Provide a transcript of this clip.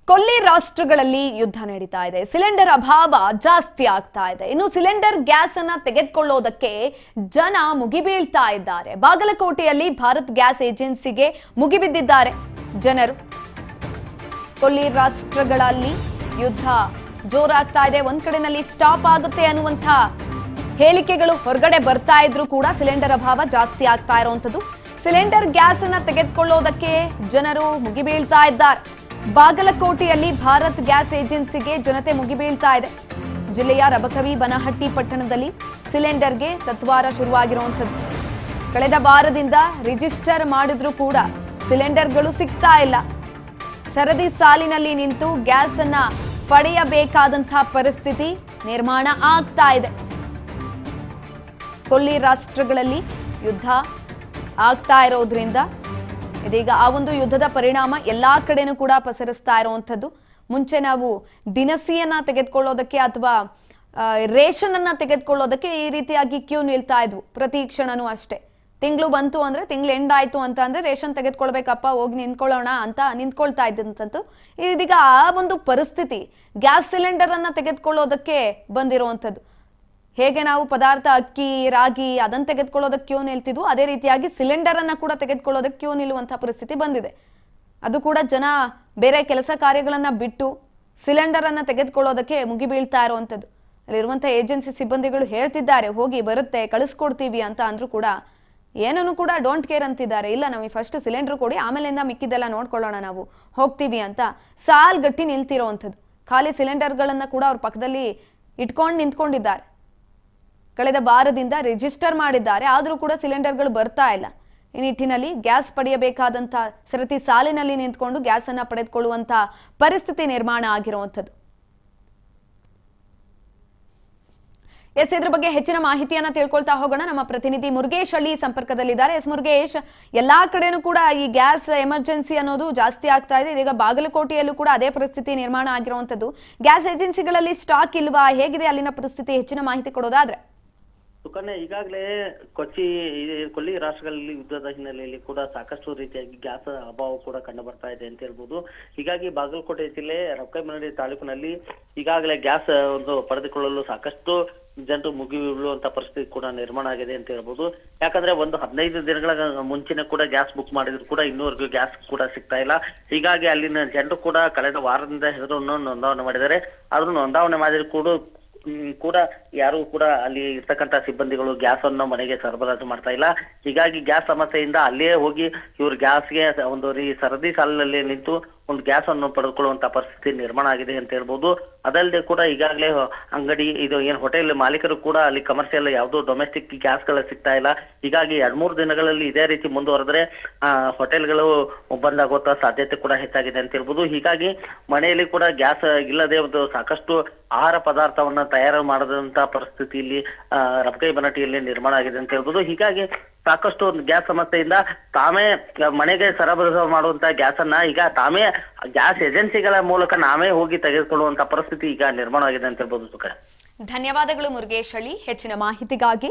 ಕೊಲ್ಲಿ ರಾಷ್ಟ್ರಗಳಲ್ಲಿ ಯುದ್ಧ ನಡೀತಾ ಇದೆ. ಸಿಲಿಂಡರ್ ಅಭಾವ ಜಾಸ್ತಿ ಆಗ್ತಾ ಇದೆ. ಇನ್ನು ಸಿಲಿಂಡರ್ ಗ್ಯಾಸ್ ಅನ್ನ ತೆಗೆದುಕೊಳ್ಳೋದಕ್ಕೆ ಜನ ಮುಗಿಬೀಳ್ತಾ ಇದ್ದಾರೆ. ಬಾಗಲಕೋಟೆಯಲ್ಲಿ ಭಾರತ್ ಗ್ಯಾಸ್ ಏಜೆನ್ಸಿಗೆ ಮುಗಿಬಿದ್ದಿದ್ದಾರೆ ಜನರು. ಕೊಲ್ಲಿ ರಾಷ್ಟ್ರಗಳಲ್ಲಿ ಯುದ್ಧ ಜೋರಾಗ್ತಾ ಇದೆ. ಒಂದ್ ಕಡೆನಲ್ಲಿ ಸ್ಟಾಪ್ ಆಗುತ್ತೆ ಅನ್ನುವಂತ ಹೇಳಿಕೆಗಳು ಹೊರಗಡೆ ಬರ್ತಾ ಇದ್ರು ಕೂಡ ಸಿಲಿಂಡರ್ ಅಭಾವ ಜಾಸ್ತಿ ಆಗ್ತಾ ಇರುವಂತದ್ದು. ಸಿಲಿಂಡರ್ ಗ್ಯಾಸ್ ಅನ್ನ ತೆಗೆದುಕೊಳ್ಳೋದಕ್ಕೆ ಜನರು ಮುಗಿಬೀಳ್ತಾ ಇದ್ದಾರೆ. ಬಾಗಲಕೋಟೆಯಲ್ಲಿ ಭಾರತ್ ಗ್ಯಾಸ್ ಏಜೆನ್ಸಿಗೆ ಜನತೆ ಮುಗಿಬೀಳ್ತಾ ಇದೆ. ಜಿಲ್ಲೆಯ ರಬಕವಿ ಬನಹಟ್ಟಿ ಪಟ್ಟಣದಲ್ಲಿ ಸಿಲಿಂಡರ್ಗೆ ತತ್ವಾರ ಶುರುವಾಗಿರುವಂಥದ್ದು. ಕಳೆದ ವಾರದಿಂದ ರಿಜಿಸ್ಟರ್ ಮಾಡಿದ್ರೂ ಕೂಡ ಸಿಲಿಂಡರ್ಗಳು ಸಿಗ್ತಾ ಇಲ್ಲ. ಸರದಿ ಸಾಲಿನಲ್ಲಿ ನಿಂತು ಗ್ಯಾಸ್ ಅನ್ನ ಪಡೆಯಬೇಕಾದಂತಹ ಪರಿಸ್ಥಿತಿ ನಿರ್ಮಾಣ ಆಗ್ತಾ ಇದೆ. ಕೊಲ್ಲಿ ರಾಷ್ಟ್ರಗಳಲ್ಲಿ ಯುದ್ಧ ಆಗ್ತಾ ಇರೋದ್ರಿಂದ ಇದೀಗ ಆ ಒಂದು ಯುದ್ಧದ ಪರಿಣಾಮ ಎಲ್ಲಾ ಕಡೆನೂ ಕೂಡ ಪಸರಿಸ್ತಾ ಇರುವಂತದ್ದು. ಮುಂಚೆ ನಾವು ದಿನಸಿಯನ್ನ ತೆಗೆದುಕೊಳ್ಳೋದಕ್ಕೆ ಅಥವಾ ರೇಷನ್ ಅನ್ನ ತೆಗೆದುಕೊಳ್ಳೋದಕ್ಕೆ ಈ ರೀತಿಯಾಗಿ ಕ್ಯೂ ನಿಲ್ತಾ ಇದ್ವು. ಪ್ರತಿ ಕ್ಷಣನೂ ಅಷ್ಟೇ. ತಿಂಗಳು ಬಂತು ಅಂದ್ರೆ ತಿಂಗಳು ಎಂಡ್ ಆಯ್ತು ಅಂತ ಅಂದ್ರೆ ರೇಷನ್ ತೆಗೆದುಕೊಳ್ಬೇಕಪ್ಪ, ಹೋಗಿ ನಿಂತ್ಕೊಳ್ಳೋಣ ಅಂತ ನಿಂತ್ಕೊಳ್ತಾ ಇದ್ದಂಥದ್ದು. ಇದೀಗ ಆ ಒಂದು ಪರಿಸ್ಥಿತಿ ಗ್ಯಾಸ್ ಸಿಲಿಂಡರ್ ಅನ್ನ ತೆಗೆದುಕೊಳ್ಳೋದಕ್ಕೆ ಬಂದಿರುವಂಥದ್ದು. ಹೇಗೆ ನಾವು ಪದಾರ್ಥ ಅಕ್ಕಿ ರಾಗಿ ಅದನ್ನ ತೆಗೆದುಕೊಳ್ಳೋದಕ್ಕೆ ಕ್ಯೂ ನಿಲ್ತಿದ್ವು, ಅದೇ ರೀತಿಯಾಗಿ ಸಿಲಿಂಡರ್ ಅನ್ನ ಕೂಡ ತೆಗೆದುಕೊಳ್ಳೋದಕ್ಕೆ ಕ್ಯೂ ನಿಲ್ಲುವಂತಹ ಪರಿಸ್ಥಿತಿ ಬಂದಿದೆ. ಅದು ಕೂಡ ಜನ ಬೇರೆ ಕೆಲಸ ಕಾರ್ಯಗಳನ್ನ ಬಿಟ್ಟು ಸಿಲಿಂಡರ್ ಅನ್ನ ತೆಗೆದುಕೊಳ್ಳೋದಕ್ಕೆ ಮುಗಿಬೀಳ್ತಾ ಇರುವಂತದ್ದು. ಅಲ್ಲಿರುವಂತಹ ಏಜೆನ್ಸಿ ಸಿಬ್ಬಂದಿಗಳು ಹೇಳ್ತಿದ್ದಾರೆ, ಹೋಗಿ ಬರುತ್ತೆ ಕಳಿಸ್ಕೊಡ್ತೀವಿ ಅಂತ ಅಂದ್ರೂ ಕೂಡ ಏನನ್ನು ಕೂಡ ಡೋಂಟ್ ಕೇರ್ ಅಂತಿದ್ದಾರೆ. ಇಲ್ಲ, ನಮಗೆ ಫಸ್ಟ್ ಸಿಲಿಂಡರ್ ಕೊಡಿ, ಆಮೇಲಿಂದ ಮಿಕ್ಕಿದೆಲ್ಲ ನೋಡ್ಕೊಳ್ಳೋಣ, ನಾವು ಹೋಗ್ತೀವಿ ಅಂತ ಸಾಲ್ಗಟ್ಟಿ ನಿಲ್ತಿರೋವಂಥದ್ದು. ಖಾಲಿ ಸಿಲಿಂಡರ್ಗಳನ್ನ ಕೂಡ ಅವ್ರ ಪಕ್ಕದಲ್ಲಿ ಇಟ್ಕೊಂಡು ನಿಂತ್ಕೊಂಡಿದ್ದಾರೆ. ಕಳೆದ ವಾರದಿಂದ ರಿಜಿಸ್ಟರ್ ಮಾಡಿದ್ದಾರೆ, ಆದರೂ ಕೂಡ ಸಿಲಿಂಡರ್ಗಳು ಬರ್ತಾ ಇಲ್ಲ. ಈ ನಿಟ್ಟಿನಲ್ಲಿ ಗ್ಯಾಸ್ ಪಡೆಯಬೇಕಾದಂತ ಸರತಿ ಸಾಲಿನಲ್ಲಿ ನಿಂತ್ಕೊಂಡು ಗ್ಯಾಸ್ ಅನ್ನ ಪಡೆದುಕೊಳ್ಳುವಂತ ಪರಿಸ್ಥಿತಿ ನಿರ್ಮಾಣ ಆಗಿರುವಂಥದ್ದು. ಇದ್ರ ಬಗ್ಗೆ ಹೆಚ್ಚಿನ ಮಾಹಿತಿಯನ್ನ ತಿಳ್ಕೊಳ್ತಾ ಹೋಗೋಣ. ನಮ್ಮ ಪ್ರತಿನಿಧಿ ಮುರುಗೇಶ್ ಹಳ್ಳಿ ಸಂಪರ್ಕದಲ್ಲಿದ್ದಾರೆ. ಮುರುಗೇಶ್, ಎಲ್ಲಾ ಕಡೆನೂ ಕೂಡ ಈ ಗ್ಯಾಸ್ ಎಮರ್ಜೆನ್ಸಿ ಅನ್ನೋದು ಜಾಸ್ತಿ ಆಗ್ತಾ ಇದೆ. ಇದೀಗ ಬಾಗಲಕೋಟೆಯಲ್ಲೂ ಕೂಡ ಅದೇ ಪರಿಸ್ಥಿತಿ ನಿರ್ಮಾಣ ಆಗಿರುವಂತದ್ದು. ಗ್ಯಾಸ್ ಏಜೆನ್ಸಿಗಳಲ್ಲಿ ಸ್ಟಾಕ್ ಇಲ್ವಾ, ಹೇಗಿದೆ ಅಲ್ಲಿನ ಪರಿಸ್ಥಿತಿ? ಹೆಚ್ಚಿನ ಮಾಹಿತಿ ಕೊಡೋದಾದ್ರೆ. ಸುಕನ್ಯಾ, ಈಗಾಗಲೇ ಕೊಲ್ಲಿ ರಾಷ್ಟ್ರಗಳಲ್ಲಿ ಯುದ್ಧದ ಹಿನ್ನೆಲೆಯಲ್ಲಿ ಕೂಡ ಸಾಕಷ್ಟು ರೀತಿಯಾಗಿ ಗ್ಯಾಸ್ ಅಭಾವ ಕೂಡ ಕಂಡು ಬರ್ತಾ ಇದೆ ಅಂತ ಹೇಳ್ಬೋದು. ಹೀಗಾಗಿ ಬಾಗಲಕೋಟೆ ಜಿಲ್ಲೆ ರಬಕವಿ ತಾಲೂಕಿನಲ್ಲಿ ಈಗಾಗಲೇ ಗ್ಯಾಸ್ ಒಂದು ಪಡೆದುಕೊಳ್ಳಲು ಸಾಕಷ್ಟು ಜನರು ಮುಗಿಬೀಳುವಂತ ಪರಿಸ್ಥಿತಿ ಕೂಡ ನಿರ್ಮಾಣ ಆಗಿದೆ ಅಂತ ಹೇಳ್ಬೋದು. ಯಾಕಂದ್ರೆ ಒಂದು 15 ದಿನಗಳ ಮುಂಚೆನೆ ಕೂಡ ಗ್ಯಾಸ್ ಬುಕ್ ಮಾಡಿದ್ರು ಕೂಡ ಇನ್ನೂವರೆಗೂ ಗ್ಯಾಸ್ ಕೂಡ ಸಿಗ್ತಾ ಇಲ್ಲ. ಹೀಗಾಗಿ ಅಲ್ಲಿನ ಜನರು ಕೂಡ ಕಳೆದ ವಾರದಿಂದ ಹೆಸರನ್ನು ನೋಂದಾವಣೆ ಮಾಡಿದ್ದಾರೆ. ಆದ್ರೂ ನೋಂದಾವಣೆ ಮಾಡಿದ್ರು ಕೂಡ ಯಾರು ಕೂಡ ಅಲ್ಲಿ ಇರ್ತಕ್ಕಂತ ಸಿಬ್ಬಂದಿಗಳು ಗ್ಯಾಸ್ ಅನ್ನು ಮನೆಗೆ ಸರಬರಾಜು ಮಾಡ್ತಾ ಇಲ್ಲ. ಹೀಗಾಗಿ ಗ್ಯಾಸ್ ಸಮಸ್ಯೆಯಿಂದ ಅಲ್ಲೇ ಹೋಗಿ ಇವ್ರು ಗ್ಯಾಸ್ಗೆ ಒಂದು ಸರದಿ ಸಾಲಿನಲ್ಲಿ ನಿಂತು ಒಂದು ಗ್ಯಾಸ್ ಅನ್ನು ಪಡೆದುಕೊಳ್ಳುವಂತ ಪರಿಸ್ಥಿತಿ ನಿರ್ಮಾಣ ಆಗಿದೆ ಅಂತ ಹೇಳ್ಬೋದು. ಅದಲ್ಲದೆ ಕೂಡ ಈಗಾಗಲೇ ಅಂಗಡಿ ಏನ್ ಹೋಟೆಲ್ ಮಾಲೀಕರು ಕೂಡ ಅಲ್ಲಿ ಕಮರ್ಷಿಯಲ್ ಯಾವುದೋ ಡೊಮೆಸ್ಟಿಕ್ ಗ್ಯಾಸ್ ಗಳು ಸಿಗ್ತಾ ಇಲ್ಲ. ಹೀಗಾಗಿ 2-3 ದಿನಗಳಲ್ಲಿ ಇದೇ ರೀತಿ ಮುಂದುವರೆದ್ರೆ ಹೋಟೆಲ್ಗಳು ಬಂದ್ ಆಗುವಂತ ಸಾಧ್ಯತೆ ಕೂಡ ಹೆಚ್ಚಾಗಿದೆ ಅಂತ ಹೇಳ್ಬೋದು. ಹೀಗಾಗಿ ಮನೆಯಲ್ಲಿ ಕೂಡ ಗ್ಯಾಸ್ ಇಲ್ಲದೆ ಒಂದು ಸಾಕಷ್ಟು ಆಹಾರ ಪದಾರ್ಥವನ್ನ ತಯಾರು ಮಾಡದಂತ ಪರಿಸ್ಥಿತಿ ಇಲ್ಲಿ ರಬಕವಿ ಬನಹಟ್ಟಿಯಲ್ಲಿ ನಿರ್ಮಾಣ ಆಗಿದೆ ಅಂತ ಹೇಳ್ಬೋದು. ಹೀಗಾಗಿ ಸಾಕಷ್ಟು ಒಂದು ಗ್ಯಾಸ್ ಸಮಸ್ಯೆಯಿಂದ ತಾವೇ ಮನೆಗೆ ಸರಬರಾಜು ಮಾಡುವಂತ ಗ್ಯಾಸ್ ಅನ್ನ ಈಗ ತಾವೇ ಗ್ಯಾಸ್ ಏಜೆನ್ಸಿಗಳ ಮೂಲಕ ನಾವೇ ಹೋಗಿ ತೆಗೆದುಕೊಳ್ಳುವಂತ ಪರಿಸ್ಥಿತಿ ಈಗ ನಿರ್ಮಾಣ ಆಗಿದೆ ಅಂತ ಹೇಳ್ಬೋದು. ಧನ್ಯವಾದಗಳು ಮುರುಗೇಶ್ ಹಳ್ಳಿ ಹೆಚ್ಚಿನ ಮಾಹಿತಿಗಾಗಿ.